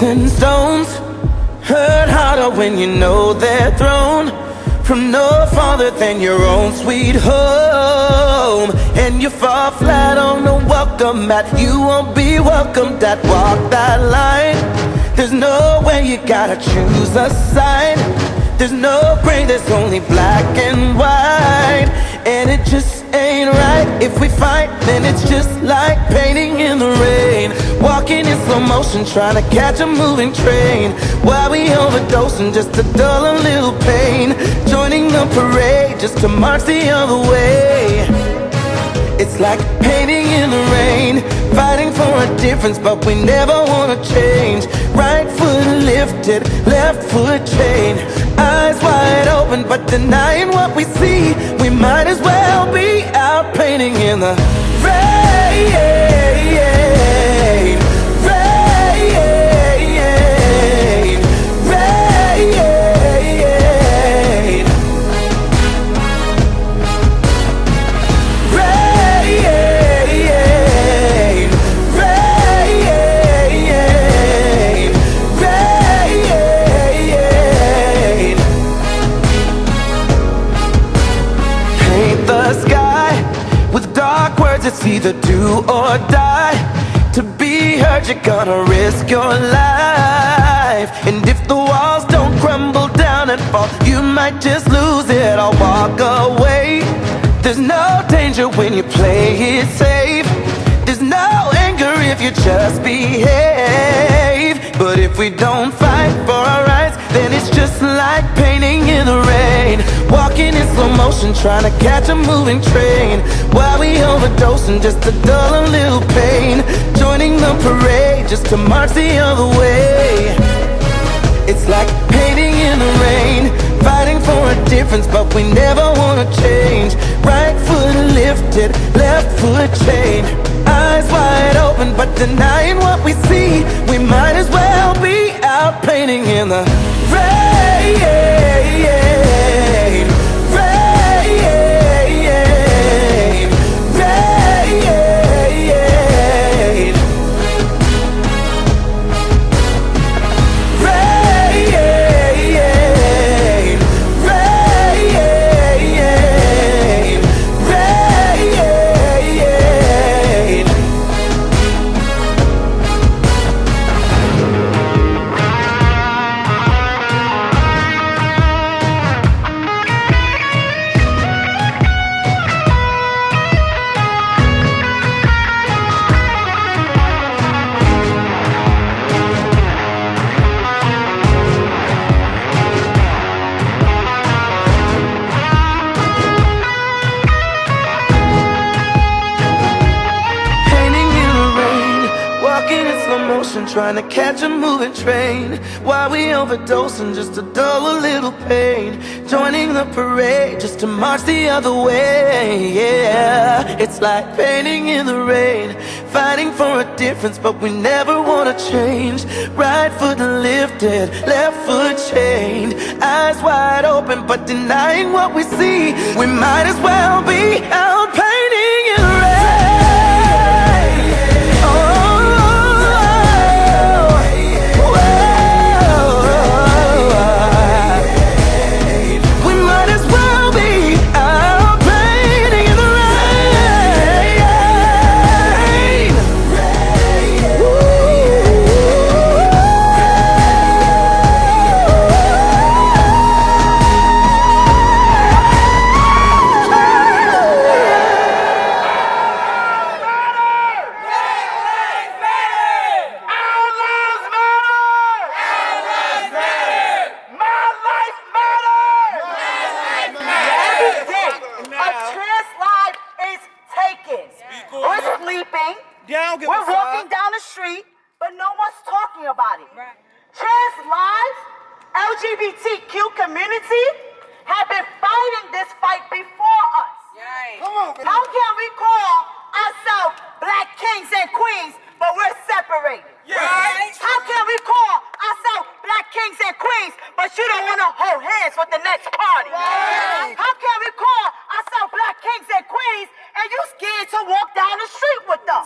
Sticks and stones hurt harder when you know they're thrown from no farther than your own sweet home. And you fall flat on the welcome mat. You won't be welcomed at. Walk that line. There's no way, you gotta choose a side. There's no gray, there's only black and white. And it just ain't right. If we fight, then it's just like painting in the rain. Walking in slow motion, trying to catch a moving train, while we overdosing just to dull a little pain. Joining the parade just to march the other way. It's like painting in the rain, fighting for a difference, but we never wanna change. Right foot lifted, left foot chained. Eyes wide open, but denying what we see. We might as well be out painting in the rain. Rain, rain. It's either do or die. To be heard, you're gonna risk your life. And if the walls don't crumble down and fall, you might just lose it or walk away. There's no danger when you play it safe. There's no anger if you just behave. But if we don't fight for our rights, then it's just like painting in the rain. Walking in slow motion, trying to catch a moving train, while we overdosing just to dull a little pain. Joining the parade just to march the other way. It's like painting in the rain, fighting for a difference, but we never wanna change. Right foot lifted, left foot chained. Eyes wide open, but denying what we see. We might as well be out painting in the rain. Rain, trying to catch a moving train, while we overdosing just to dull a little pain. Joining the parade just to march the other way. Yeah, it's like painting in the rain, fighting for a difference, but we never wanna change. Right foot lifted, left foot chained. Eyes wide open, but denying what we see. We might as well be out painting in the rain. LGBTQ community have been fighting this fight before us. How can we call ourselves Black kings and queens, but we're separated? How can we call ourselves Black kings and queens, but you don't want to hold hands with the next party? How can we call ourselves Black kings and queens, and you scared to walk down the street with us?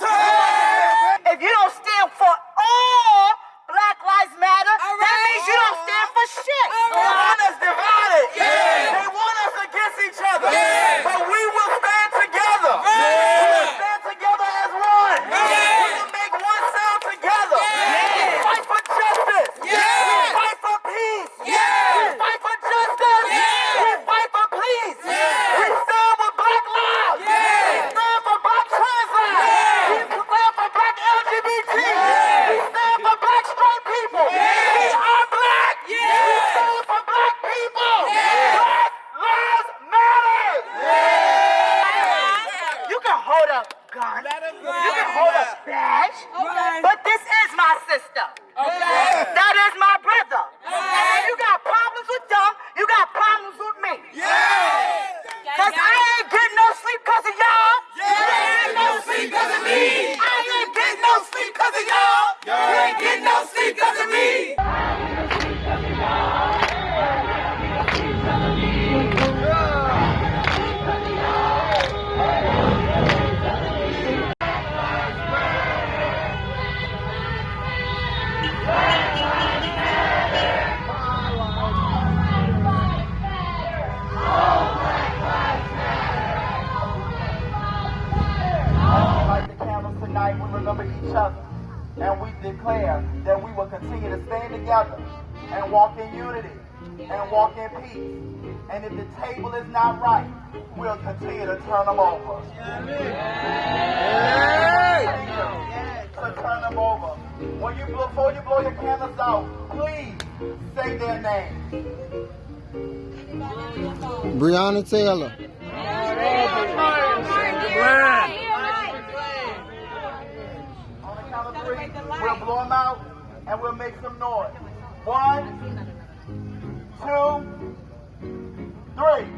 If you don't stand for all Black lives marriage. Okay. But this is my sister. Okay. That is my brother. Okay. And you got problems with them, you got problems with me. Cause I ain't getting no sleep cause of y'all. You ain't getting no sleep cause of me. I ain't getting no sleep cause of y'all. You ain't getting no sleep cause of me. Tonight we remember each other and we declare that we will continue to stand together and walk in unity and walk in peace. And if the table is not right, we'll continue to turn them over. To turn them over. Before you blow your candles out, please say their name. Breonna Taylor. We'll blow them out and we'll make some noise. 1, 2, 3.